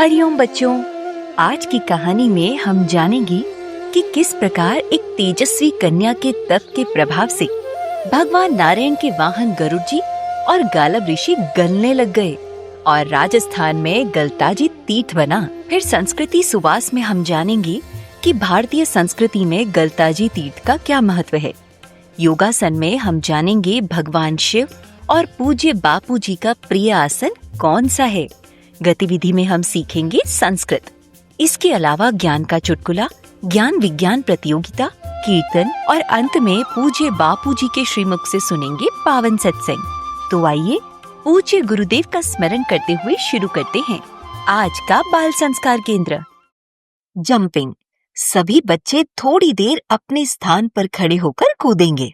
हरिओम बच्चों, आज की कहानी में हम जानेंगे कि किस प्रकार एक तेजस्वी कन्या के तप के प्रभाव से भगवान नारायण के वाहन गरुड़ जी और गालब ऋषि गलने लग गए और राजस्थान में गलताजी तीर्थ बना। फिर संस्कृति सुवास में हम जानेंगे कि भारतीय संस्कृति में गलताजी तीर्थ का क्या महत्व है। योगासन में हम जानेंगे भगवान शिव और पूज्य बापू जी का प्रिय आसन कौन सा है। गतिविधि में हम सीखेंगे संस्कृत। इसके अलावा ज्ञान का चुटकुला, ज्ञान विज्ञान प्रतियोगिता, कीर्तन और अंत में पूज्य बापू जी के श्रीमुख से सुनेंगे पावन सत्संग। तो आइए पूज्य गुरुदेव का स्मरण करते हुए शुरू करते हैं आज का बाल संस्कार केंद्र। जंपिंग। सभी बच्चे थोड़ी देर अपने स्थान पर खड़े होकर कूदेंगे।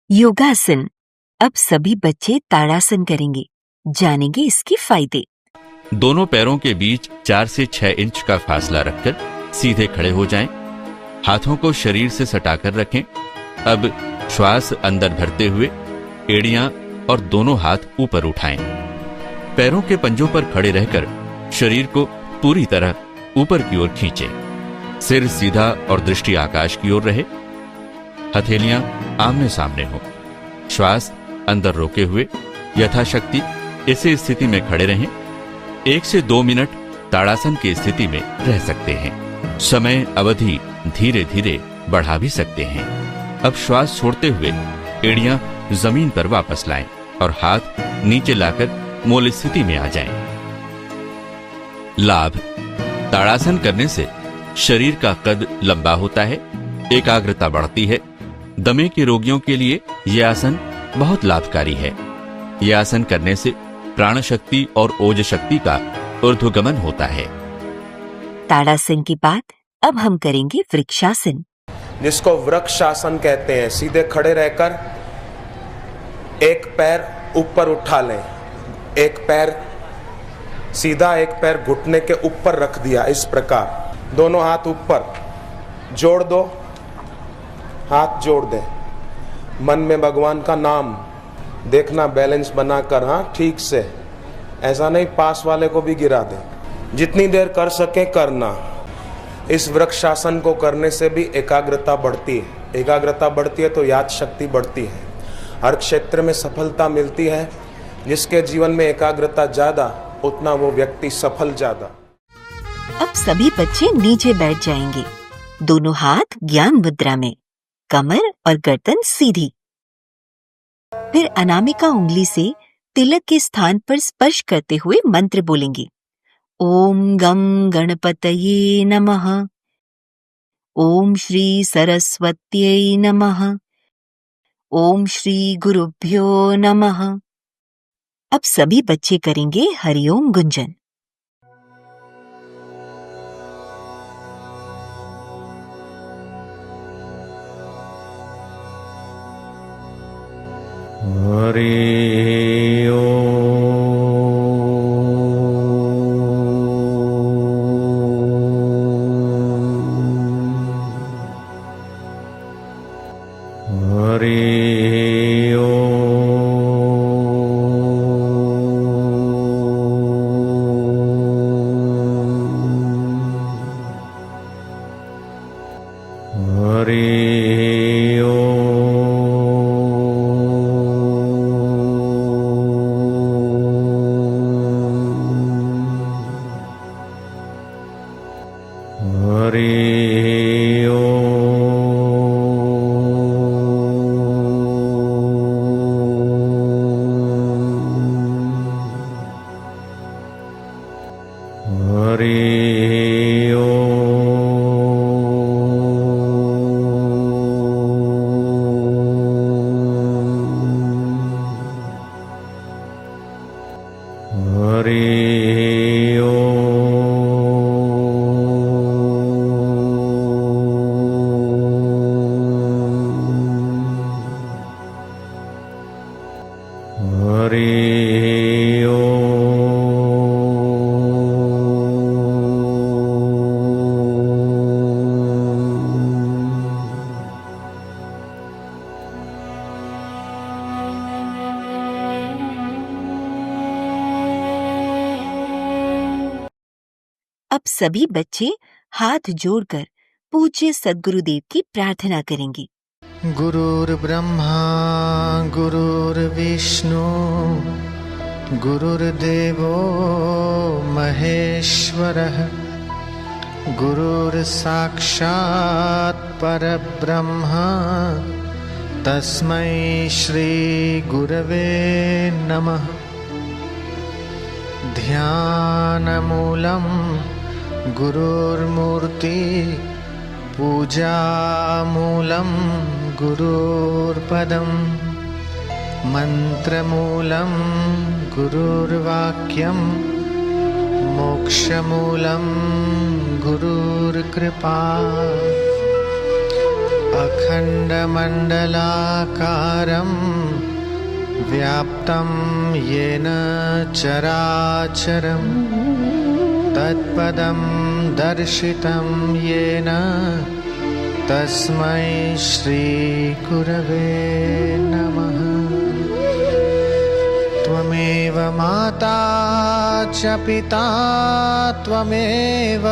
योगासन। अब सभी बच्चे ताड़ासन करेंगे। जानेंगे इसके फायदे। दोनों पैरों के बीच 4 से 6 इंच का फासला रखकर सीधे खड़े हो जाएं। हाथों को शरीर से सटाकर रखें। अब श्वास अंदर भरते हुए एड़ियां और दोनों हाथ ऊपर उठाएं। पैरों के पंजों पर खड़े रहकर शरीर को पूरी तरह ऊपर की ओर खींचें। सिर सीधा और दृष्टि आकाश की ओर रहे। हथेलियां आमने सामने हो। श्वास अंदर रोके हुए यथाशक्ति इसी स्थिति में खड़े रहें। 1 से 2 मिनट ताड़ासन की स्थिति में रह सकते हैं। समय अवधि धीरे धीरे बढ़ा भी सकते हैं। अब श्वास छोड़ते हुए एड़ियां जमीन पर वापस लाएं और हाथ नीचे लाकर मूल स्थिति में आ जाएं। लाभ। ताड़ासन करने से शरीर का कद लंबा होता है, एकाग्रता बढ़ती है। दमे के रोगियों के लिए यह आसन बहुत लाभकारी है। यह आसन करने से प्राण शक्ति और ओज शक्ति का ऊर्ध्वगमन होता है। ताड़ासन की बात अब हम करेंगे वृक्षासन, जिसको वृक्षासन कहते हैं। सीधे खड़े रहकर एक पैर ऊपर उठा लें, एक पैर सीधा, एक पैर घुटने के ऊपर रख दिया। इस प्रकार दोनों हाथ ऊपर जोड़ दो, हाथ जोड़ दें। मन में भगवान का नाम देखना बैलेंस बनाकर, हाँ ठीक से, ऐसा नहीं पास वाले को भी गिरा दे। जितनी देर कर सके करना। इस वृक्षासन को करने से भी एकाग्रता बढ़ती है। एकाग्रता बढ़ती है तो याद शक्ति बढ़ती है, हर क्षेत्र में सफलता मिलती है। जिसके जीवन में एकाग्रता ज्यादा, उतना वो व्यक्ति सफल ज्यादा। अब सभी बच्चे नीचे बैठ जाएंगे, दोनों हाथ ज्ञान मुद्रा में, कमर और गर्दन सीधी। फिर अनामिका उंगली से तिलक के स्थान पर स्पर्श करते हुए मंत्र बोलेंगे। ओम गम गणपतये नमः, ओम श्री सरस्वत्यै नमः, ओम श्री गुरुभ्यो नमः। अब सभी बच्चे करेंगे हरिओम गुंजन। हरि ओम। हरि ओम। हरि ओम। हरि ओम। हरि ओम। हरि अब सभी बच्चे हाथ जोड़कर पूज्य सद्गुरुदेव की प्रार्थना करेंगे। गुरुर्ब्रह्मा गुरुर्विष्णु गुरुर्देवो महेश्वरः गुरुर्साक्षात् परब्रह्म तस्मै श्री गुरवे नमः। ध्यानमूलं गुरुर्मूर्ति पूजामूलं गुरुर्पदं मन्त्रमूलं गुरुर्वाक्यं मोक्षमूलं गुरुर्कृपा। अखण्डमण्डलाकारं व्याप्तं येन चराचरं तत्पदं दर्शितं येन तस्मै श्री गुरवे नमः। त्वमेव माता च पिता त्वमेव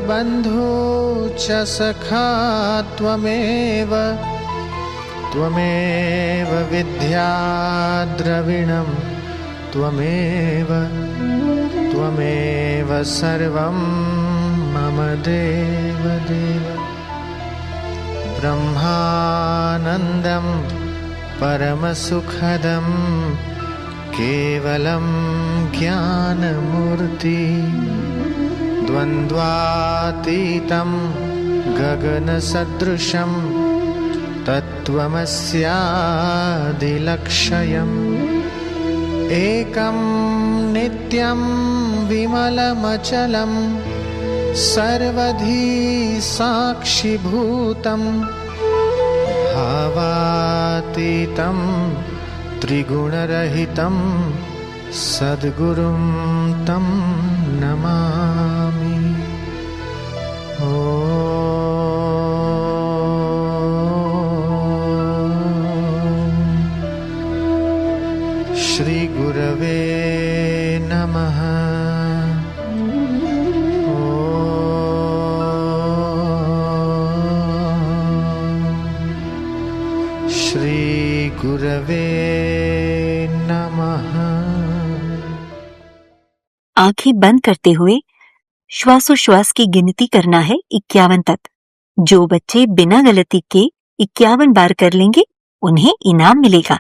बन्धु च सखा त्वमेव विद्या द्रविणं त्वमेव सर्वं मम देवदेव। ब्रह्मानन्दं परमसुखदं केवलं ज्ञानमूर्ति द्वन्द्वातीतं गगनसदृशं तत्त्वमस्यादिलक्ष्यम्। एकं नित्यं विमलमचलं सर्वधी साक्षिभूतं भावातीतं त्रिगुणरहितं सद्गुरुं तं नमामि। श्री गुरवे नमः। श्री गुरवे नमः। आंखें बंद करते हुए श्वासोश्वास की गिनती करना है 51 तक। जो बच्चे बिना गलती के 51 बार कर लेंगे उन्हें इनाम मिलेगा।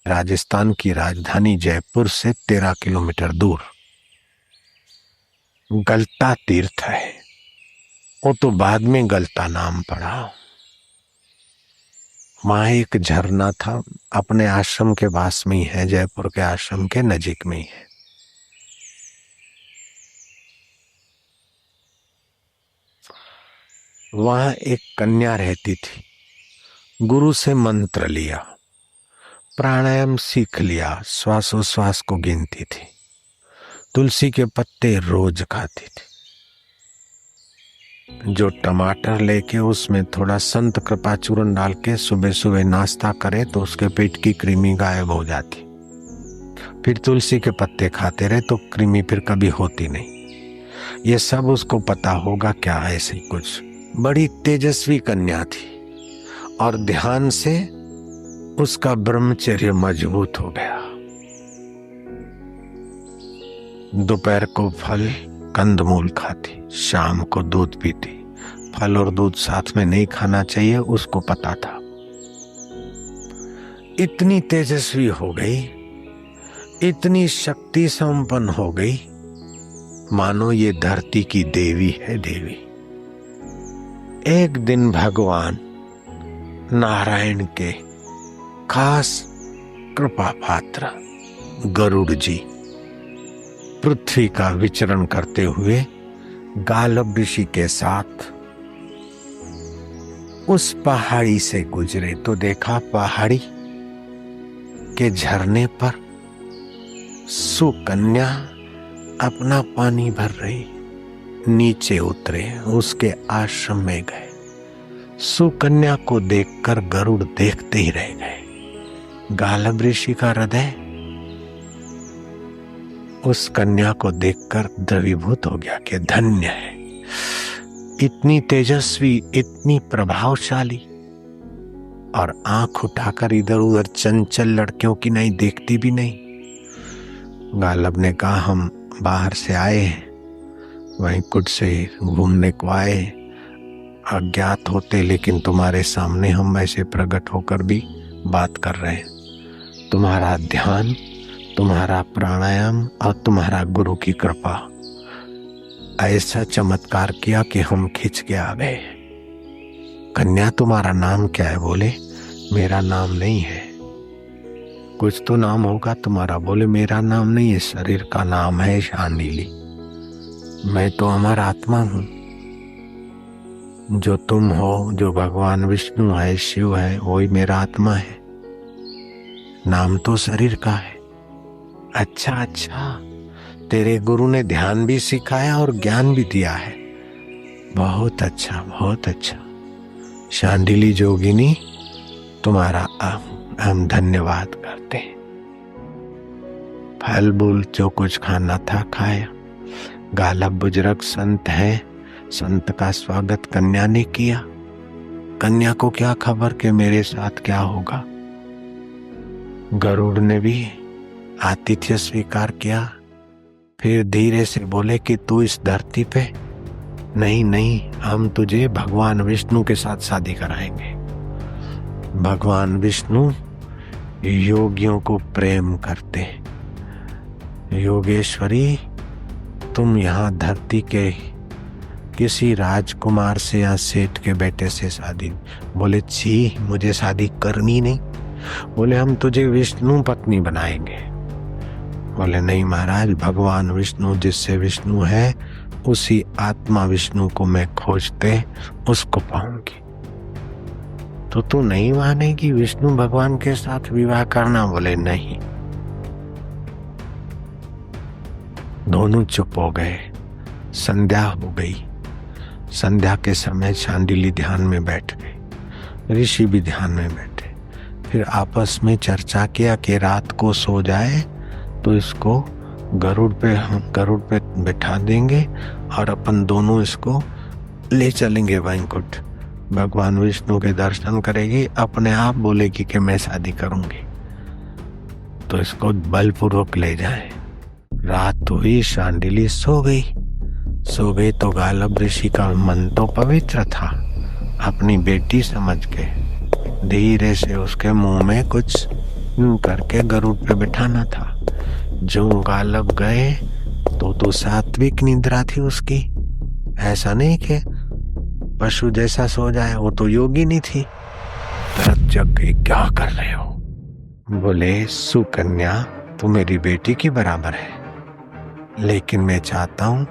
राजस्थान की राजधानी जयपुर से 13 किलोमीटर दूर गलता तीर्थ है। वो तो बाद में गलता नाम पड़ा। वहां एक झरना था, अपने आश्रम के पास में ही है, जयपुर के आश्रम के नजीक में ही है। वहां एक कन्या रहती थी। गुरु से मंत्र लिया, प्राणायाम सीख लिया, श्वासोश्वास को गिनती थी, तुलसी के पत्ते रोज खाती थी। जो टमाटर लेके उसमें थोड़ा संत कृपा चूर्ण डाल के सुबह सुबह नाश्ता करे तो उसके पेट की कृमि गायब हो जाती। फिर तुलसी के पत्ते खाते रहे तो कृमि फिर कभी होती नहीं। ये सब उसको पता होगा क्या? ऐसे कुछ बड़ी तेजस्वी कन्या थी और ध्यान से उसका ब्रह्मचर्य मजबूत हो गया। दोपहर को फल कंदमूल खाती, शाम को दूध पीती। फल और दूध साथ में नहीं खाना चाहिए, उसको पता था। इतनी तेजस्वी हो गई, इतनी शक्ति संपन्न हो गई, मानो ये धरती की देवी है देवी। एक दिन भगवान नारायण के खास कृपा पात्र गरुड़ जी पृथ्वी का विचरण करते हुए गालब ऋषि के साथ उस पहाड़ी से गुजरे तो देखा पहाड़ी के झरने पर सुकन्या अपना पानी भर रही। नीचे उतरे, उसके आश्रम में गए, सुकन्या को देखकर गरुड़ देखते ही रह गए। गालब ऋषि का हृदय उस कन्या को देखकर द्रवीभूत हो गया कि धन्य है, इतनी तेजस्वी, इतनी प्रभावशाली, और आंख उठाकर इधर उधर चंचल लड़कियों की नहीं देखती भी नहीं। गालब ने कहा, हम बाहर से आए, वैकुंठ से घूमने को आए, अज्ञात होते, लेकिन तुम्हारे सामने हम ऐसे प्रकट होकर भी बात कर रहे हैं। तुम्हारा ध्यान, तुम्हारा प्राणायाम और तुम्हारा गुरु की कृपा ऐसा चमत्कार किया कि हम खिंच के आ गए। कन्या, तुम्हारा नाम क्या है? बोले, मेरा नाम नहीं है। कुछ तो नाम होगा तुम्हारा। बोले, मेरा नाम नहीं है, शरीर का नाम है शांडिली। मैं तो अमर आत्मा हूं। जो तुम हो, जो भगवान विष्णु है, शिव है, वही मेरा आत्मा है। नाम तो शरीर का है। अच्छा अच्छा, तेरे गुरु ने ध्यान भी सिखाया और ज्ञान भी दिया है। बहुत अच्छा, बहुत अच्छा। शांडिली जोगिनी, तुम्हारा हम धन्यवाद करते हैं। फल मूल जो कुछ खाना था खाया। गालब बुजुर्ग संत है, संत का स्वागत कन्या ने किया। कन्या को क्या खबर कि मेरे साथ क्या होगा। गरुड़ ने भी आतिथ्य स्वीकार किया। फिर धीरे से बोले कि तू इस धरती पे नहीं, नहीं, हम तुझे भगवान विष्णु के साथ शादी कराएंगे। भगवान विष्णु योगियों को प्रेम करते। योगेश्वरी, तुम यहाँ धरती के किसी राजकुमार से या सेठ के बेटे से शादी। बोले, छी, मुझे शादी करनी नहीं। बोले, हम तुझे विष्णु पत्नी बनाएंगे। बोले, नहीं महाराज, भगवान विष्णु, जिससे विष्णु है उसी आत्मा विष्णु को मैं खोजते उसको पाऊंगी। तो तू नहीं मानेगी विष्णु भगवान के साथ विवाह करना? बोले, नहीं। दोनों चुप हो गए। संध्या हो गई। संध्या के समय शांडिली ध्यान में बैठ गई, ऋषि भी ध्यान में बैठे। फिर आपस में चर्चा किया कि रात को सो जाए तो इसको गरुड़ पे बिठा देंगे और अपन दोनों इसको ले चलेंगे वैकुंठ। भगवान विष्णु के दर्शन करेगी, अपने आप बोलेगी कि मैं शादी करूंगी, तो इसको बलपूर्वक ले जाए। रात हुई, शांडिली सो गई तो गालब ऋषि का मन तो पवित्र था, अपनी बेटी समझ के धीरे से उसके मुंह में कुछ यूं करके गरुड़ पे बिठाना था। जो गालब गए तो सात्विक निद्रा थी उसकी। ऐसा नहीं कि पशु जैसा सो जाए, वो तो योगिनी थी। तुरंत जग गई, क्या कर रहे हो? बोले, सुकन्या, तू मेरी बेटी की बराबर है, लेकिन मैं चाहता हूं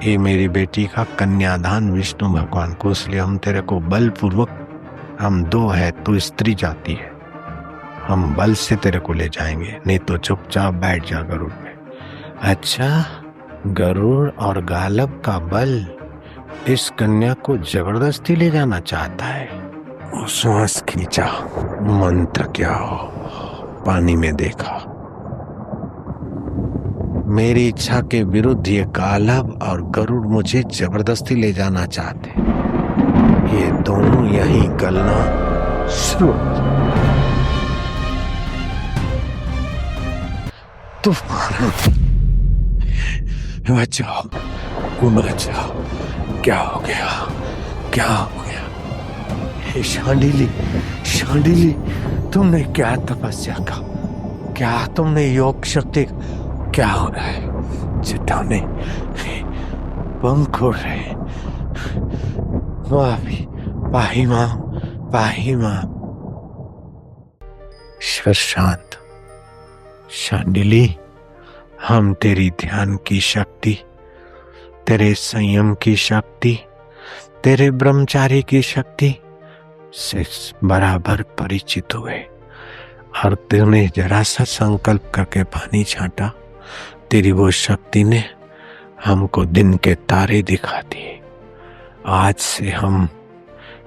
ये मेरी बेटी का कन्यादान विष्णु भगवान को, इसलिए हम तेरे को बलपूर्वक, हम दो है, तू स्त्री जाति है, हम बल से तेरे को ले जाएंगे, नहीं तो चुपचाप बैठ जा गरुड़ पे। अच्छा, गरुड़ और गालब का बल इस कन्या को जबरदस्ती ले जाना चाहता है। वो श्वास खींचा, मंत्र क्या हो, पानी में देखा। मेरी इच्छा के विरुद्ध ये गालब और गरुड़ मुझे जबरदस्ती ले जाना चाहते। ये दोनों यहीं गलना शुरू। तूफान, बचाओ, बचाओ, क्या हो गया, क्या हो गया? हे शांडिली, शांडिली, तुमने क्या तपस्या का, क्या तुमने योग शक्ति, क्या हो रहा है? चट्टाने पंख उड़ रहे। पाही मां, पाही मां। ईश्वर शांत। शांडिली, हम तेरी ध्यान की शक्ति, तेरे संयम की शक्ति, तेरे ब्रह्मचारी की शक्ति से बराबर परिचित हुए, और तूने जरा सा संकल्प करके पानी छाटा, तेरी वो शक्ति ने हमको दिन के तारे दिखा दिए। आज से हम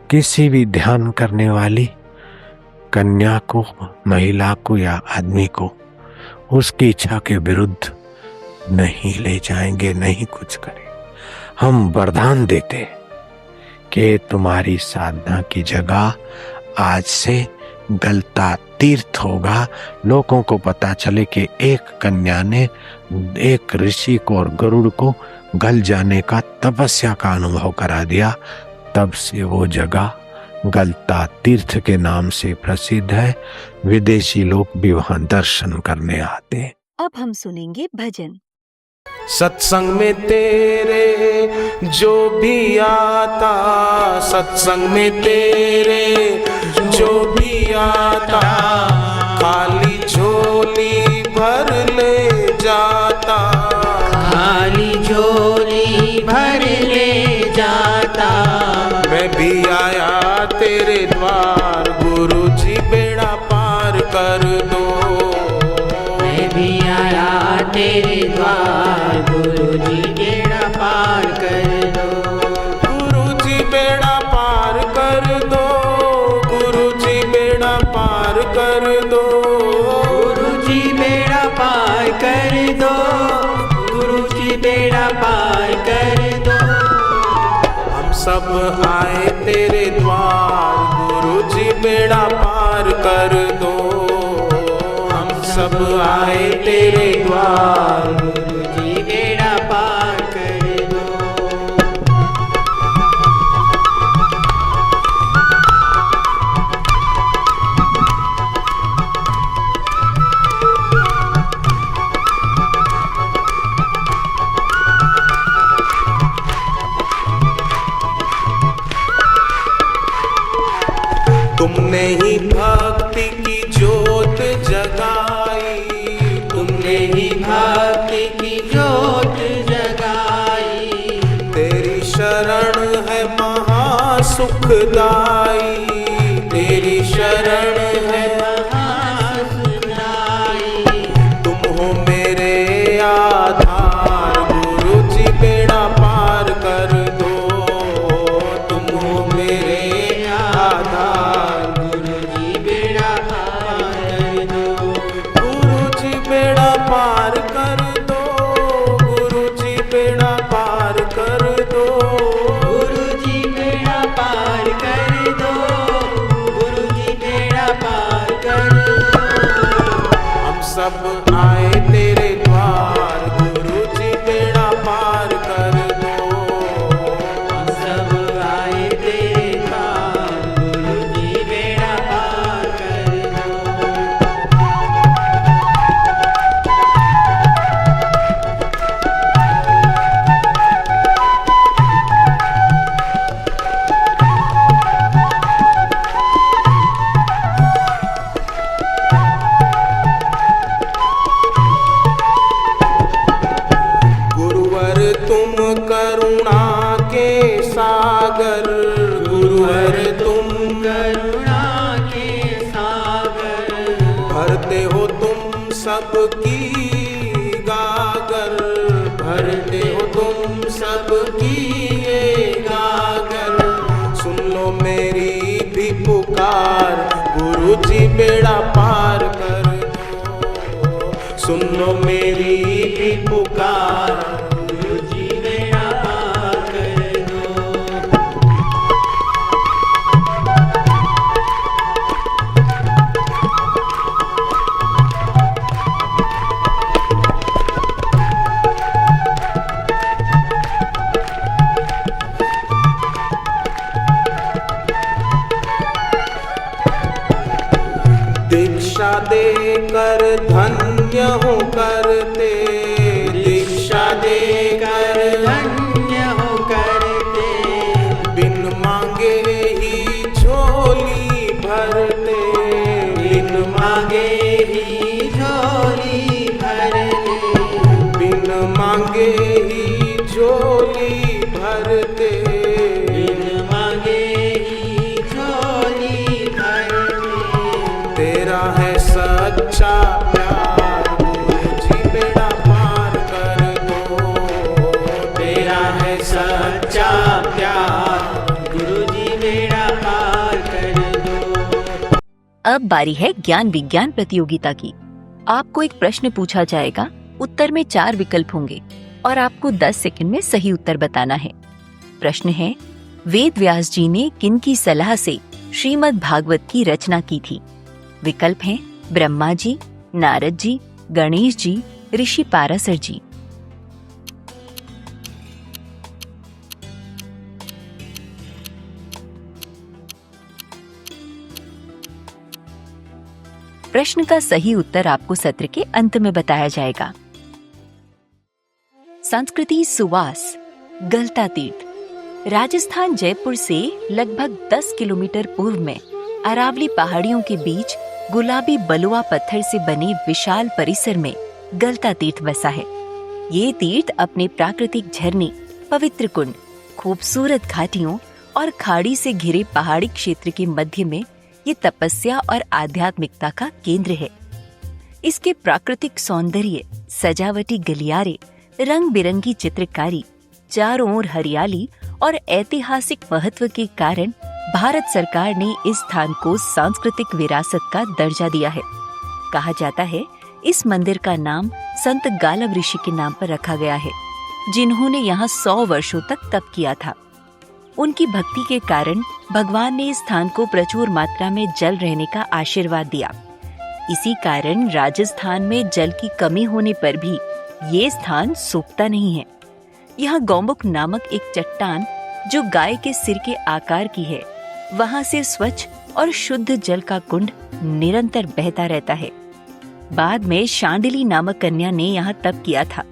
किसी भी ध्यान करने वाली कन्या को, महिला को या आदमी को उसकी इच्छा के विरुद्ध नहीं ले जाएंगे, नहीं कुछ करें। हम वरदान देते कि तुम्हारी साधना की जगह आज से गलता तीर्थ होगा। लोगों को पता चले कि एक कन्या ने एक ऋषि को और गरुड़ को गल जाने का, तपस्या का अनुभव करा दिया। तब से वो जगह गलता तीर्थ के नाम से प्रसिद्ध है। विदेशी लोग भी वहां दर्शन करने आते हैं। अब हम सुनेंगे भजन। सत्संग में तेरे जो भी आता, सत्संग में तेरे जो भी आता, खाली झोली भर ले जाता, खाली झोली भर ले जाता। मैं भी आया तेरे द्वार, गुरु जी बेड़ा पार कर दो। मैं भी आया तेरे द्वार, गुरु जी बेड़ा पार कर दो। गुरु जी बेड़ा पार कर दो, गुरु जी बेड़ा पार कर दो, गुरु जी बेड़ा पार कर दो, गुरु जी बेड़ा पार कर दो। हम सब आए तेरे द्वार, गुरु जी बेड़ा पार कर दो। हम सब आए तेरे द्वार, गुरु जी बेड़ा पार कर दो। तुमने ही भक्ति की ज्योत जगाई, तुमने ही भक्ति की ज्योत जगाई। तेरी शरण है महासुखदाई, तेरी शरण है महासुखदाई। तुम हो मेरे आधार, गुरु जी बेड़ा पार कर दो। तुम हो मेरे आधार, गुरु जी बेड़ा पार कर दो। गुरु जी बेड़ा पार कर दो, गुरु जी बेड़ा पार कर दो। गुरु जी बेड़ा पार कर दो, गुरु जी बेड़ा पार कर दो। हम सब आए तेरे द्वार, गुरु जी बेड़ा पार कर दो। हम सब आए तेरे द्वार, गुरु जी बेड़ा पार कर दो। गुरुवर तुम करुणा के सागर, गुरुवर तुम करुणा के सागर। भरते हो तुम सबकी गागर, भरते हो तुम सबकी ये गागर। सुन लो मेरी भी पुकार, गुरु जी बेड़ा पार कर दो। सुन लो मेरी भी पुकार, गुरु जी बेड़ा पार कर दो। दीक्षा देकर धन्य हो करते, दीक्षा देकर धन्य हो करते। बिन मांगे ही झोली भरते, बिन मांगे ही झोली भरते। बिन मांगे ही झोली भरते। बिन मांगे ही झोली भरते। तेरा है सच्चा प्यार, गुरु जी बेड़ा पार कर दो। तेरा है सच्चा प्यार, गुरु जी बेड़ा अब बारी है ज्ञान विज्ञान प्रतियोगिता की। आपको एक प्रश्न पूछा जाएगा, उत्तर में 4 विकल्प होंगे और आपको 10 सेकंड में सही उत्तर बताना है। प्रश्न है, वेद व्यास जी ने किन की सलाह से श्रीमद् भागवत की रचना की थी? विकल्प हैं ब्रह्मा जी, नारद जी, गणेश जी, ऋषि पाराशर जी। प्रश्न का सही उत्तर आपको सत्र के अंत में बताया जाएगा। संस्कृति सुवास गलता तीर्थ राजस्थान जयपुर से लगभग 10 किलोमीटर पूर्व में अरावली पहाड़ियों के बीच गुलाबी बलुआ पत्थर से बने विशाल परिसर में गलता तीर्थ बसा है। ये तीर्थ अपने प्राकृतिक झरने, पवित्र कुंड, खूबसूरत घाटियों और खाड़ी से घिरे पहाड़ी क्षेत्र के मध्य में ये तपस्या और आध्यात्मिकता का केंद्र है। इसके प्राकृतिक सौंदर्य, सजावटी गलियारे, रंग बिरंगी चित्रकारी, चारों ओर हरियाली और ऐतिहासिक महत्व के कारण भारत सरकार ने इस स्थान को सांस्कृतिक विरासत का दर्जा दिया है। कहा जाता है इस मंदिर का नाम संत गालव ऋषि के नाम पर रखा गया है, जिन्होंने यहाँ 100 वर्षों तक तप किया था। उनकी भक्ति के कारण भगवान ने इस स्थान को प्रचुर मात्रा में जल रहने का आशीर्वाद दिया। इसी कारण राजस्थान में जल की कमी होने पर भी ये स्थान सूखता नहीं है। यहाँ गौमुख नामक एक चट्टान जो गाय के सिर के आकार की है, वहाँ से स्वच्छ और शुद्ध जल का कुंड निरंतर बहता रहता है। बाद में शांडिली नामक कन्या ने यहाँ तप किया था।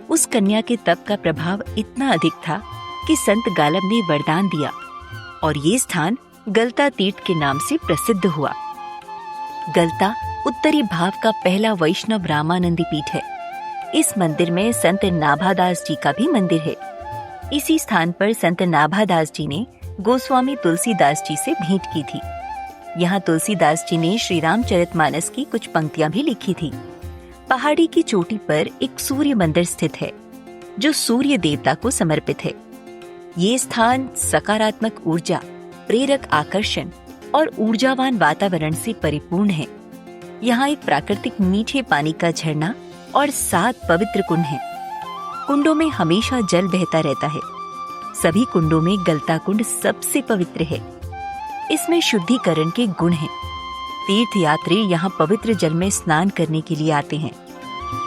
उस कन्या के तप का प्रभाव इतना अधिक था कि संत गालब ने वरदान दिया और ये स्थान गलता तीर्थ के नाम से प्रसिद्ध हुआ। गलता उत्तरी भाव का पहला वैष्णव रामानंदी पीठ है। इस मंदिर में संत नाभादास जी का भी मंदिर है। इसी स्थान पर संत नाभादास जी ने गोस्वामी तुलसीदास जी से भेंट की थी। यहाँ तुलसीदास जी ने श्री रामचरितमानस की कुछ पंक्तियां भी लिखी थी। पहाड़ी की चोटी पर एक सूर्य मंदिर स्थित है, जो सूर्य देवता को समर्पित है। ये स्थान सकारात्मक ऊर्जा, प्रेरक आकर्षण और ऊर्जावान वातावरण से परिपूर्ण है। यहाँ एक प्राकृतिक मीठे पानी का झरना और 7 पवित्र कुंड हैं। कुंडों में हमेशा जल बहता रहता है। सभी कुंडों में गलता कुंड सबसे पवित्र है। इसमें शुद्धिकरण के गुण हैं। तीर्थ यात्री यहाँ पवित्र जल में स्नान करने के लिए आते हैं।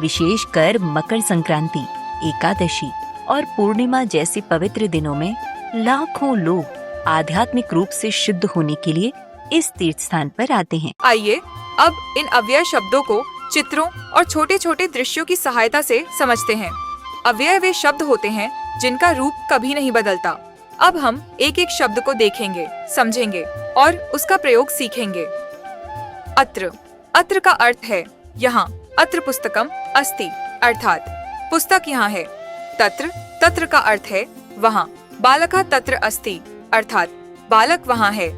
विशेषकर मकर संक्रांति, एकादशी और पूर्णिमा जैसे पवित्र दिनों में लाखों लोग आध्यात्मिक रूप से शुद्ध होने के लिए इस तीर्थ स्थान पर आते हैं। आइए अब इन अव्यय शब्दों को चित्रों और छोटे छोटे दृश्यों की सहायता से समझते हैं। अव्यय वे शब्द होते हैं जिनका रूप कभी नहीं बदलता। अब हम एक एक शब्द को देखेंगे, समझेंगे और उसका प्रयोग सीखेंगे। अत्र, अत्र का अर्थ है यहाँ। अत्र पुस्तकम अस्ति, अर्थात पुस्तक यहाँ है। तत्र, तत्र का अर्थ है वहाँ। बालका तत्र अस्ति, अर्थात बालक वहाँ है।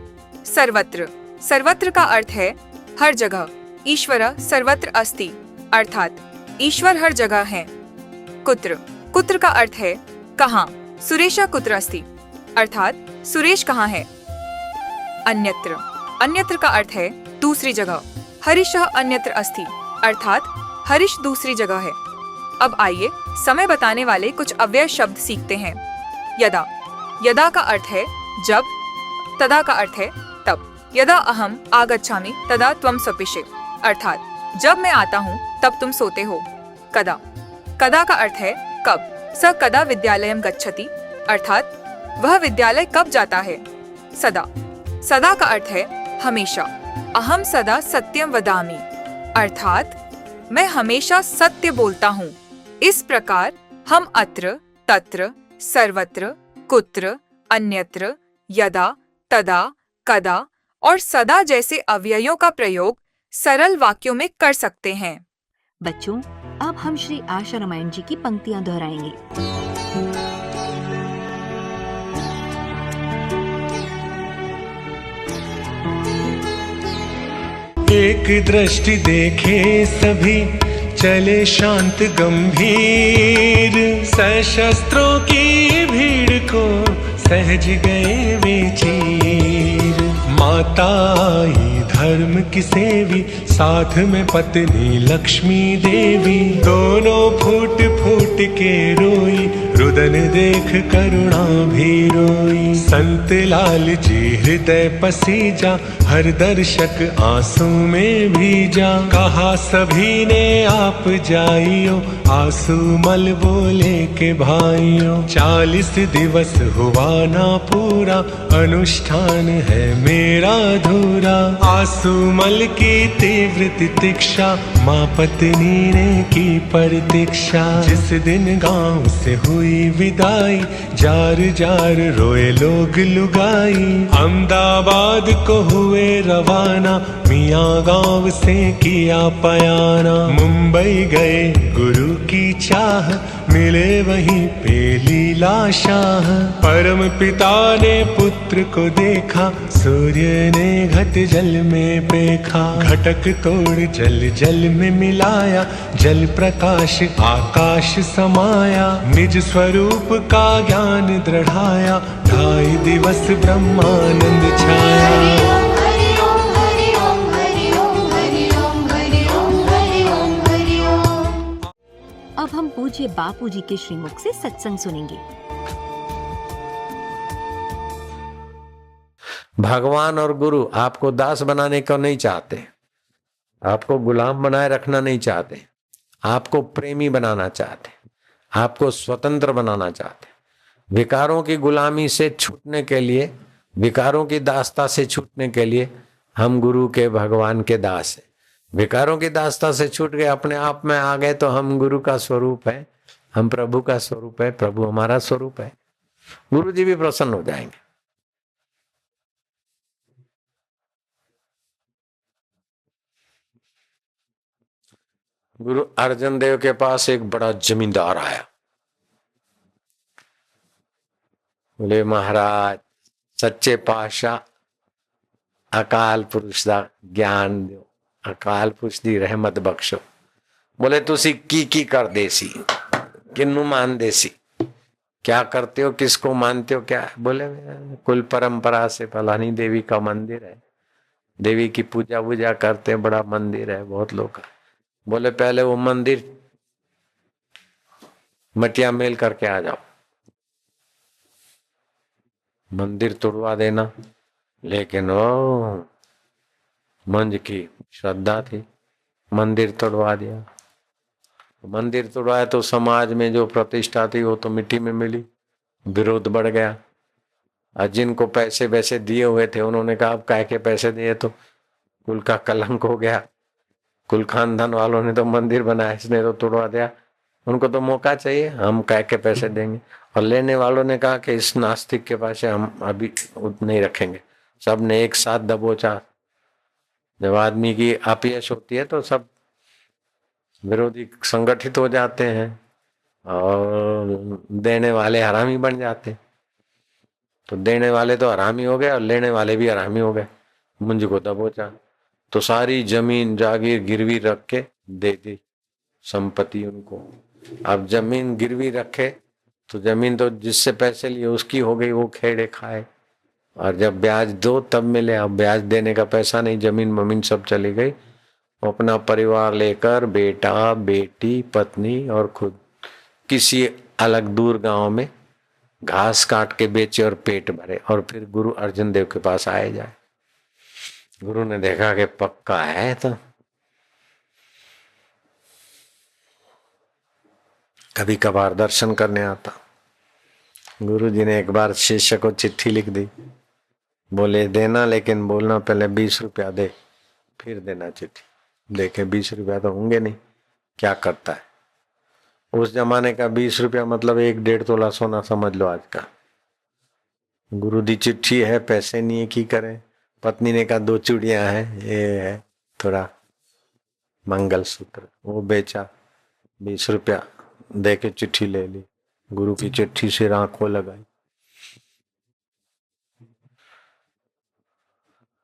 सर्वत्र, सर्वत्र का अर्थ है हर जगह। ईश्वर सर्वत्र अस्ति, अर्थात ईश्वर हर जगह है। कुत्र, कुत्र का अर्थ है कहाँ। सुरेशा कुत्र अस्ति, अर्थात सुरेश कहाँ है। अन्यत्र, अन्यत्र का अर्थ है दूसरी जगह। हरीशः अन्यत्र अस्ति, अर्थात हरीश दूसरी जगह है। अब आइए समय बताने वाले कुछ अव्यय शब्द सीखते हैं। यदा, यदा का अर्थ है जब। तदा का अर्थ है तब। यदा अहम आगच्छामि तदा त्वं स्वपिषे, अर्थात जब मैं आता हूँ तब तुम सोते हो। कदा, कदा का अर्थ है कब। स कदा विद्यालयम गच्छति, अर्थात वह विद्यालय कब जाता है। सदा, सदा का अर्थ है हमेशा। अहम सदा सत्यम वदामि, अर्थात मैं हमेशा सत्य बोलता हूँ। इस प्रकार हम अत्र, तत्र, सर्वत्र, कुत्र, अन्यत्र, यदा, तदा, कदा और सदा जैसे अव्ययों का प्रयोग सरल वाक्यों में कर सकते हैं। बच्चों, अब हम श्री आशा रामायण जी की पंक्तियां दोहराएंगे। एक दृष्टि देखे सभी चले शांत गंभीर, सशस्त्रों की भीड़ को सहज गए वे चीर। माता आई धर्म की सेवी, साथ में पत्नी लक्ष्मी देवी। दोनों फूट फूट के रोई, रुदन देख करुणा भी रोई। संत लाल जी हृदय पसीजा, हर दर्शक आंसू में भीजा। कहा सभी ने आप जाइयो, आंसू मल बोले के भाइयों। 40 दिवस हुआ ना पूरा, अनुष्ठान है मेरा अधूरा। आंसू मल की तीव्र तितिक्षा, माँ पत्नी ने की प्रतीक्षा। जिस दिन गांव से हुई विदाई, जार जार रोए लोग लुगाई। अहमदाबाद को हुए रवाना, मियाँ गांव से किया पयाना। मुंबई गए गुरु की चाह, मिले वहीं पे लीला शाह। परम पिता ने पुत्र को देखा, सूर्य ने घट जल में देखा। घटक तोड़ जल जल में मिलाया, जल प्रकाश आकाश समाया। निज स्वरूप का ज्ञान दृढ़ाया, 2.5 दिवस ब्रह्मानंद छाया। अब हम पूज्य बापू जी के श्रीमुख से सत्संग सुनेंगे। भगवान और गुरु आपको दास बनाने को नहीं चाहते, आपको गुलाम बनाए रखना नहीं चाहते, आपको प्रेमी बनाना चाहते, आपको स्वतंत्र बनाना चाहते। विकारों की गुलामी से छूटने के लिए, विकारों की दासता से छूटने के लिए हम गुरु के भगवान के दास हैं। विकारों की दासता से छूट गए, अपने आप में आ गए तो हम गुरु का स्वरूप है, हम प्रभु का स्वरूप है, प्रभु हमारा स्वरूप है। गुरु जी भी प्रसन्न हो जाएंगे। गुरु अर्जन देव के पास एक बड़ा जमींदार आया। बोले महाराज सच्चे पातशाह अकाल पुरुष दा ज्ञान दो, अकाल पुरुष दी रहमत बख्शो। बोले तुसी की कर देसी, किन्नू मान देसी, क्या करते हो, किसको मानते हो, क्या? बोले कुल परंपरा से फलानी देवी का मंदिर है, देवी की पूजा वूजा करते हैं, बड़ा मंदिर है, बहुत लोग। बोले पहले वो मंदिर मटिया मेल करके आ जाओ, मंदिर तोड़वा देना। लेकिन वो मंज की श्रद्धा थी, मंदिर तोड़वा दिया। मंदिर तोड़वाया तो समाज में जो प्रतिष्ठा थी वो तो मिट्टी में मिली, विरोध बढ़ गया। और जिनको पैसे वैसे दिए हुए थे उन्होंने कहा अब काय के पैसे दिए, तो कुल का कलंक हो गया। कुल खानदान वालों ने तो मंदिर बनाया, इसने तो तोड़वा दिया, उनको तो मौका चाहिए, हम काय के पैसे देंगे। और लेने वालों ने कहा कि इस नास्तिक के पास हम अभी नहीं रखेंगे। सब ने एक साथ दबोचा। जब आदमी की अपयश होती है तो सब विरोधी संगठित हो जाते हैं और देने वाले हरामी बन जाते। तो देने वाले तो हरामी हो गए और लेने वाले भी हरामी हो गए। मुंज को दबोचा तो सारी जमीन जागीर गिरवी रख के दे दी संपत्ति उनको। अब जमीन गिरवी रखे तो जमीन तो जिससे पैसे लिए उसकी हो गई, वो खेड़े खाए। और जब ब्याज दो तब मिले, अब ब्याज देने का पैसा नहीं, जमीन ममीन सब चली गई। वो अपना परिवार लेकर बेटा बेटी पत्नी और खुद किसी अलग दूर गांव में घास काट के बेचे और पेट भरे और फिर गुरु अर्जन देव के पास आए जाए। गुरु ने देखा कि पक्का है तो कभी कभार दर्शन करने आता। गुरु जी ने एक बार शिष्य को चिट्ठी लिख दी, बोले देना लेकिन बोलना पहले 20 रुपया दे फिर देना चिट्ठी। देखे 20 रुपया तो होंगे नहीं, क्या करता है। उस जमाने का 20 रुपया मतलब 1-1.5 तोला सोना समझ लो आज का। गुरु दी चिट्ठी है, पैसे नहीं है, की करें। पत्नी ने कहा 2 चूड़ियां हैं, ये है थोड़ा मंगलसूत्र, वो बेचा, 20 रुपया दे के चिट्ठी ले ली। गुरु की चिट्ठी से आंखों लगाई।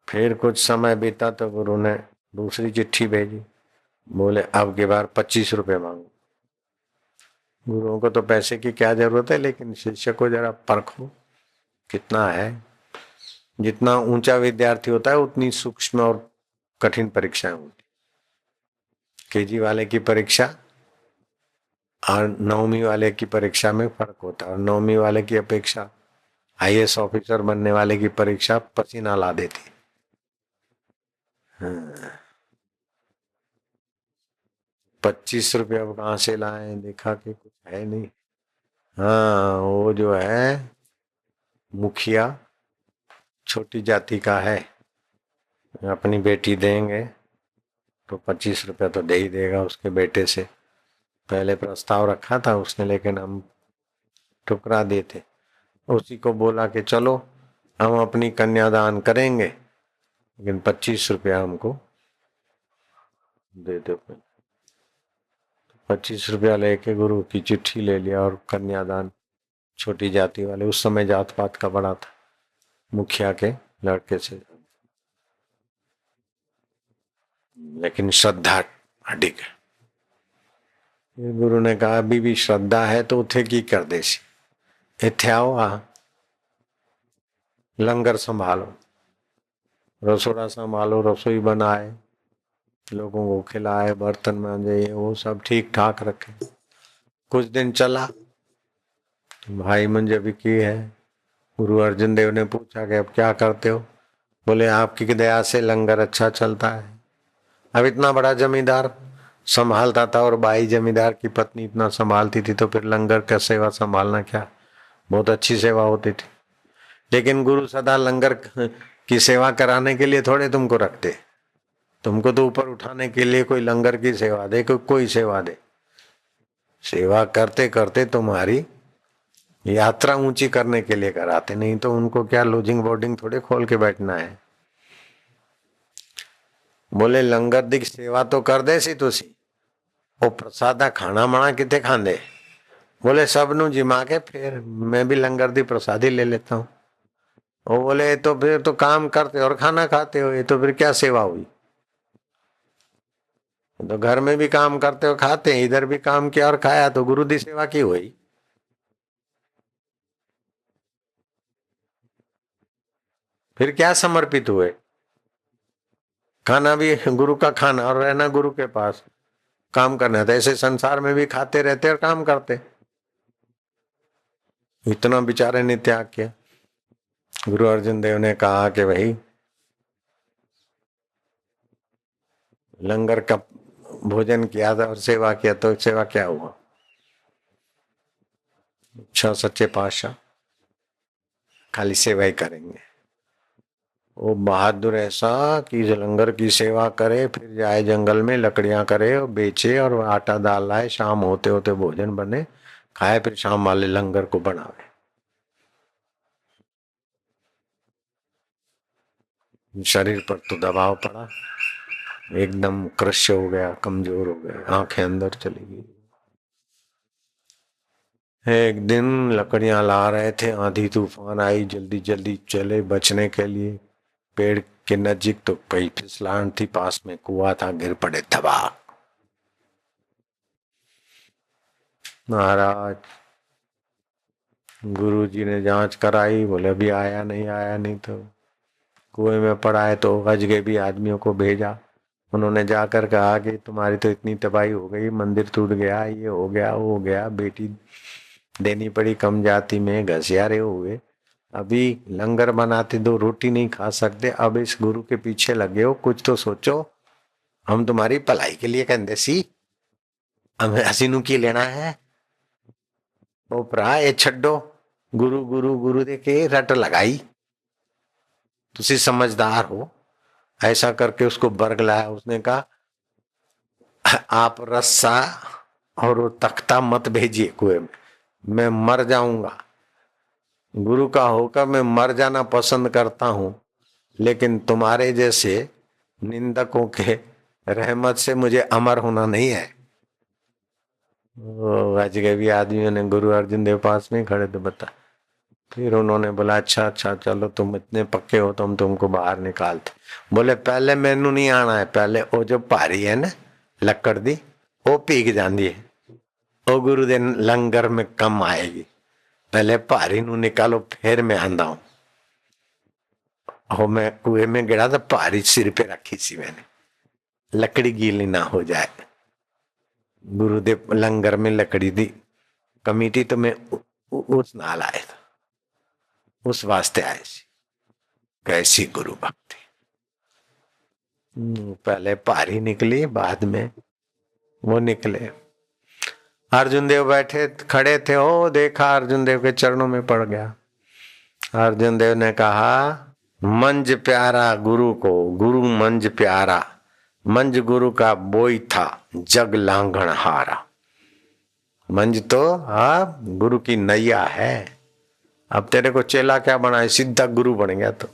फिर कुछ समय बीता तो गुरु ने दूसरी चिट्ठी भेजी, बोले अब की बार 25 रुपये मांगो। गुरुओं को तो पैसे की क्या जरूरत है, लेकिन शिष्य को जरा परखो कितना है। जितना ऊंचा विद्यार्थी होता है उतनी सूक्ष्म और कठिन परीक्षाएं होती। केजी वाले की परीक्षा और 9वीं वाले की परीक्षा में फर्क होता है, और 9वीं वाले की अपेक्षा आईएएस ऑफिसर बनने वाले की परीक्षा पसीना ला देती। 25 रुपये अब कहाँ से लाए, देखा कि कुछ है नहीं। हाँ, वो जो है मुखिया छोटी जाति का है, अपनी बेटी देंगे तो 25 रुपया तो दे ही देगा उसके बेटे से। पहले प्रस्ताव रखा था उसने, लेकिन हम ठुकरा देते। उसी को बोला कि चलो हम अपनी कन्यादान करेंगे, लेकिन 25 रुपया हमको दे दो। 25 रुपया लेके गुरु की चिट्ठी ले लिया और कन्यादान छोटी जाति वाले, उस समय जात पात का बड़ा था, मुखिया के लड़के से, लेकिन श्रद्धा अधिक है। गुरु ने कहा अभी भी श्रद्धा है तो उथे की कर दे सी, इथे आओ, लंगर संभालो, रसोड़ा संभालो, रसोई बनाए, लोगों को खिलाए, बर्तन मांजे, ये वो सब ठीक ठाक रखे। कुछ दिन चला, भाई मंजबी की है। गुरु अर्जुन देव ने पूछा कि अब क्या करते हो? बोले आपकी दया से लंगर अच्छा चलता है। अब इतना बड़ा जमींदार संभालता था और बाई जमींदार की पत्नी इतना संभालती थी, तो फिर लंगर का सेवा संभालना क्या, बहुत अच्छी सेवा होती थी। लेकिन गुरु सदा लंगर की सेवा कराने के लिए थोड़े तुमको रखते, तुमको तो ऊपर उठाने के लिए कोई लंगर की सेवा दे, कोई सेवा दे। सेवा करते करते तुम्हारी यात्रा ऊंची करने के लिए कराते, नहीं तो उनको क्या लॉजिंग बोर्डिंग थोड़े खोल के बैठना है। बोले लंगर दी सेवा तो कर दे सी तुसी, वो प्रसादा खाना माना कितने खांदे? बोले सब नु जिमा के फिर मैं भी लंगर दी प्रसादी ले लेता हूँ। वो बोले तो फिर तो काम करते और खाना खाते हो, ये तो फिर क्या सेवा हुई? तो घर में भी काम करते हो खाते हैं, इधर भी काम किया और खाया, तो गुरु दी सेवा की हुई? फिर क्या समर्पित हुए? खाना भी गुरु का खाना और रहना गुरु के पास, काम करना था। ऐसे संसार में भी खाते रहते और काम करते, इतना बेचारे ने त्याग किया। गुरु अर्जुन देव ने कहा कि भाई लंगर का भोजन किया था और सेवा किया, तो सेवा क्या हुआ? अच्छा सच्चे पातशाह खाली सेवा ही करेंगे। वो बहादुर ऐसा कि लंगर की सेवा करे, फिर जाए जंगल में लकड़ियां करे और बेचे और आटा दाल लाए, शाम होते होते भोजन बने, खाए, फिर शाम वाले लंगर को बनावे। शरीर पर तो दबाव पड़ा, एकदम कृष्य हो गया, कमजोर हो गया, आंखें अंदर चली गई। एक दिन लकड़ियां ला रहे थे, आंधी तूफान आई, जल्दी जल्दी चले बचने के लिए। पेड़ के नजीक तो कई फिसलान थी, पास में कुआं था, गिर पड़े धबाक। महाराज गुरुजी ने जांच कराई, बोले अभी आया नहीं तो कुएं में पड़ा है। तो अजगैबी आदमियों को भेजा, उन्होंने जाकर कहा कि तुम्हारी तो इतनी तबाही हो गई, मंदिर टूट गया, ये हो गया वो हो गया, बेटी देनी पड़ी कम जाति में, घसियारे हुए, अभी लंगर बनाते दो रोटी नहीं खा सकते, अब इस गुरु के पीछे लगे हो, कुछ तो सोचो, हम तुम्हारी भलाई के लिए कहते सी, हमें हसीनू की लेना है। ओ भरा ये छड्डो, गुरु गुरु गुरु दे के रट लगाई, तुसी समझदार हो। ऐसा करके उसको बर्ग लाया। उसने कहा आप रस्सा और वो तख्ता मत भेजिए कुएं में, मैं मर जाऊंगा। गुरु का होकर मैं मर जाना पसंद करता हूं, लेकिन तुम्हारे जैसे निंदकों के रहमत से मुझे अमर होना नहीं है। अजगैबी आदमियों ने गुरु अर्जुन देव पास में खड़े तो बता। फिर उन्होंने बोला अच्छा चलो तुम इतने पक्के हो तो हम तुमको बाहर निकालते। बोले पहले मैनू नहीं आना है, पहले वो जो भारी है ना लकड़ दी वो पीक जाती है, वो गुरु दे लंगर में कम आएगी, पहले भारी नू निकालो फिर मैं आंदा हूं। और मैं कुएं में गिरा तो पारी सिर पे रखी सी मैंने, लकड़ी गीली ना हो जाए। गुरुदेव लंगर में लकड़ी दी कमेटी, तो मैं उस नाल आए था, उस वास्ते आए सी। कैसी गुरु भक्ति। पहले पारी निकली, बाद में वो निकले। अर्जुन देव बैठे खड़े थे, ओ देखा अर्जुन देव के चरणों में पड़ गया। अर्जुन देव ने कहा मंज प्यारा गुरु को, गुरु मंज प्यारा, मंज गुरु का बोई था, जग लांघन हारा। मंज तो गुरु की नैया है। अब तेरे को चेला क्या बनाए, सीधा गुरु बन गया, तो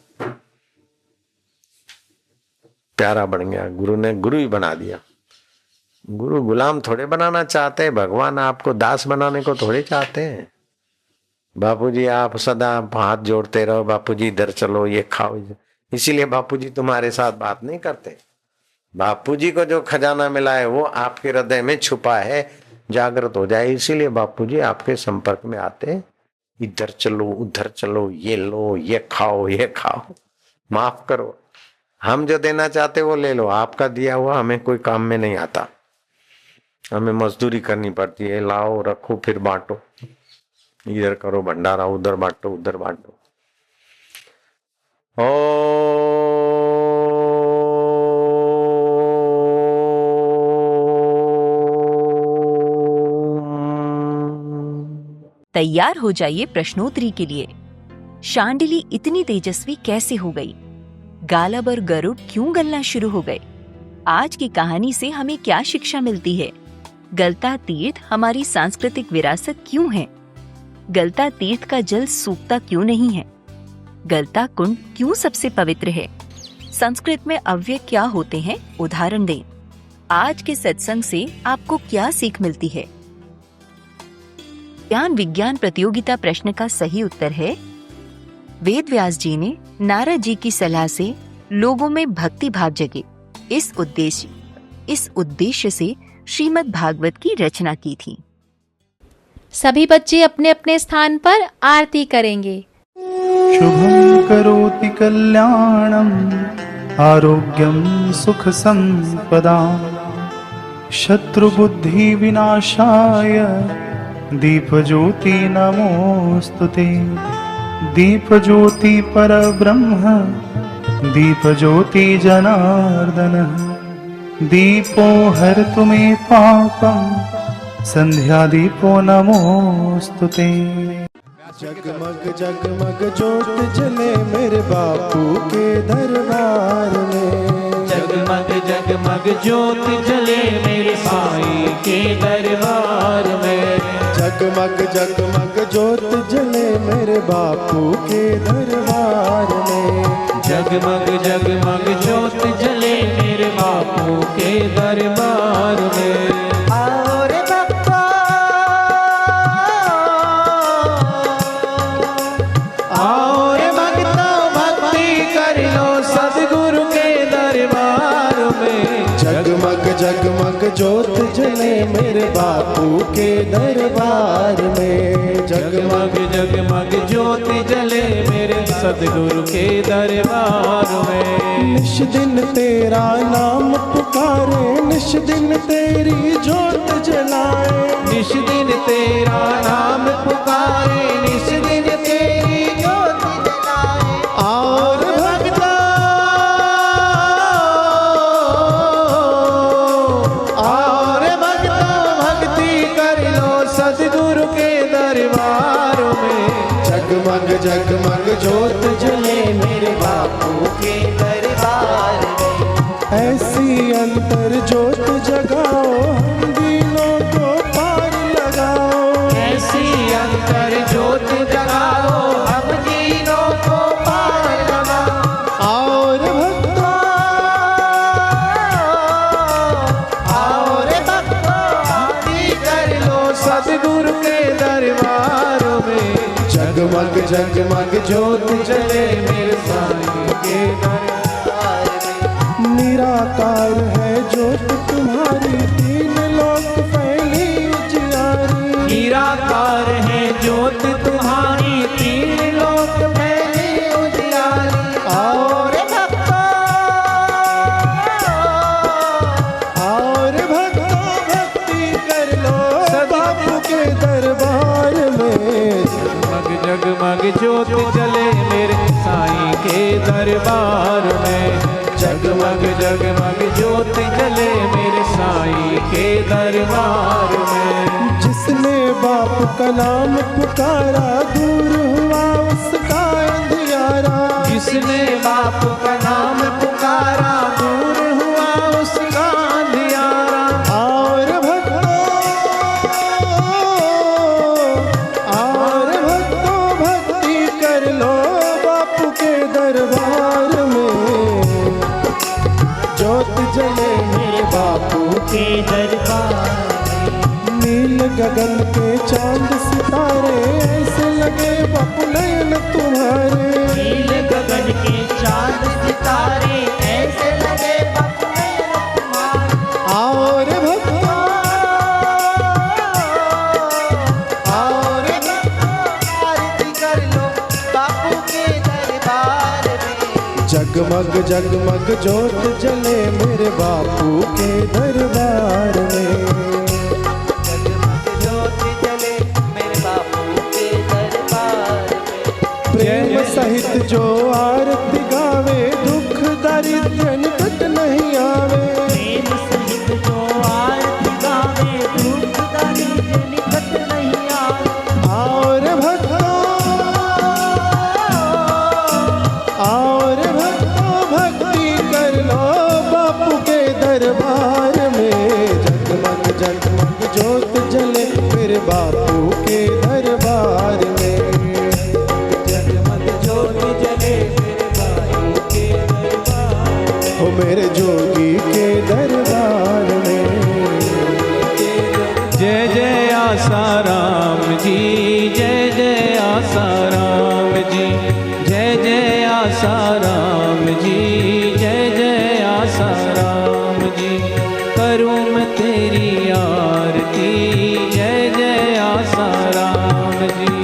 प्यारा बन गया। गुरु ने गुरु ही बना दिया। गुरु गुलाम थोड़े बनाना चाहते हैं, भगवान आपको दास बनाने को थोड़े चाहते हैं। बापूजी आप सदा हाथ जोड़ते रहो, बापूजी इधर चलो, ये खाओ, इसीलिए बापूजी तुम्हारे साथ बात नहीं करते। बापूजी को जो खजाना मिला है वो आपके हृदय में छुपा है, जागृत हो जाए, इसीलिए बापूजी आपके संपर्क में आते। इधर चलो, उधर चलो, ये लो, ये खाओ, ये खाओ, माफ करो, हम जो देना चाहते वो ले लो। आपका दिया हुआ हमें कोई काम में नहीं आता, हमें मजदूरी करनी पड़ती है। लाओ, रखो, फिर बांटो, इधर करो भंडारा, उधर बांटो, उधर बांटो। तैयार हो जाइए प्रश्नोत्तरी के लिए। शांडिली इतनी तेजस्वी कैसे हो गई? गालब और गरुड़ क्यों गलना शुरू हो गए? आज की कहानी से हमें क्या शिक्षा मिलती है? गलता तीर्थ हमारी सांस्कृतिक विरासत क्यों है? गलता तीर्थ का जल सूखता क्यों नहीं है? गलता कुंड क्यों सबसे पवित्र है? संस्कृत में अव्यय क्या होते हैं, उदाहरण दें। आज के सत्संग से आपको क्या सीख मिलती है? ज्ञान विज्ञान प्रतियोगिता प्रश्न का सही उत्तर है वेद व्यास जी ने नारद जी की सलाह से लोगों में भक्ति भाव जगे, इस उद्देश्य से श्रीमद् भागवत की रचना की थी। सभी बच्चे अपने अपने स्थान पर आरती करेंगे। शुभं करोति कल्याणं आरोग्यं सुख संपदा शत्रुबुद्धि विनाशाय दीपज्योति नमोस्तुते। दीपज्योति परब्रह्म दीपज्योति जनार्दन दीपो हरतु मे पापं संध्या दीपो नमोस्तुते। जगमग जगमग ज्योत जले मेरे बापू के दरबार में। जगमग जगमग ज्योत जले मेरे साईं के दरबार में। जगमग जगमग ज्योत जले मेरे बापू के दरबार में। जगमग जगमग ज्योत जले मेरे बापू के दरबार में। जगमग ज्योत जले मेरे बापू के दरबार में। जगमग जगमग ज्योत जले मेरे सदगुरु के दरबार में। निश दिन तेरा नाम पुकारे, निश दिन तेरी ज्योत जलाए। निश दिन तेरा नाम पुकारे, निश दिन तेरी ज्योत जलाए। और भक्ता सदगुरु के दरबार में। जगमग जगमग ज्योत जले मेरे बापू के दरबार में। ऐसी अंतर ज्योत जगाओ, हम दिलों को पार लगाओ। ऐसी अंतर ज्योत जगाओ, हम दिलों को पार लगाओ। और भक्ता और भक्तो आरती कर लो सदगुरु के दरबार में। जगमग जगमग ज्योत जले मेरे साईं के दरबार में। निराकार है ज्योत तुम्हारी, तीन लोक फैली उजियारी। निराकार है ज्योत तुम्हारी, तीन लोक फैली उजियारी। आओ ज्योत जले मेरे साईं के दरबार में। जगमग जगमग ज्योत जले मेरे साईं के दरबार में। जिसने बाप का नाम पुकारा दूर हुआ उसका अंधियारा। जिसने बाप का नाम पुकारा दूर हुआ उसका अंधियारा। और भक्तों भक्ति कर लो बापू के दरबार में। ज्योत जले मेरे बापू के दरबार। नील गगन के चांद सितारे ऐसे लगे बापू नयन तुम्हारे। नील गगन के चांद सितारे ऐसे लगे बापू नयन तुम्हारे। और भक्तों आरती कर लो बापू के दरबार में। जगमग जगमग ज्योत जले मेरे बापू के दरबार में। प्रेम सहित जो आरती गावे दुख दारिद्र्य निकट नहीं आवे। प्रेम सहित जो आरती गावे दुख दारिद्र्य निकट नहीं आवे। और भक्तों भक्ति कर लो बापू के दरबार में। जगमग जगमग ज्योत जले मेरे बापू के दरबार में। हो मेरे जोगी के दरबार में। जय जय आसाराम जी, जय जय आसाराम जी, जय जय आसाराम जी, जय जय आसाराम जी। करूँ मैं तेरी आरती, जय जय आसाराम जी।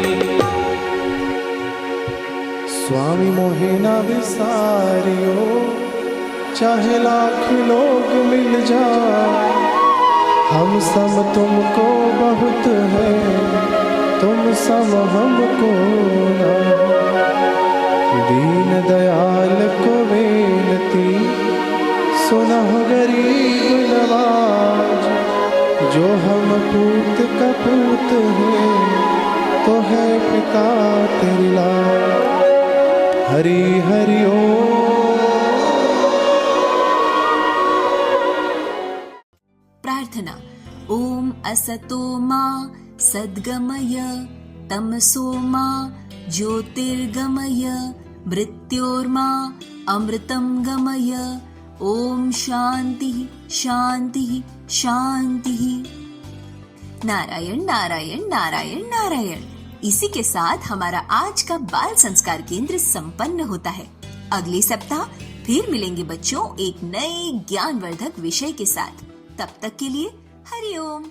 स्वामी मोहे ना विसारियो चाहे लाख लोग मिल जाए। हम सम तुमको बहुत है तुम सम हमको ना। दीन दयाल को बेनती सुनह गरीब नवाज। जो हम पूत का पूत है तो है पिता तेरी लाज। हरि हरि ओम। प्रार्थना। ओम असतो मा सद्गमय तमसो मा ज्योतिर्गमय मृत्योर्मा अमृतं गमय। ओम शांति शांति शांति। नारायण नारायण नारायण नारायण। इसी के साथ हमारा आज का बाल संस्कार केंद्र संपन्न होता है। अगले सप्ताह फिर मिलेंगे बच्चों एक नए ज्ञानवर्धक विषय के साथ। तब तक के लिए हरि ओम।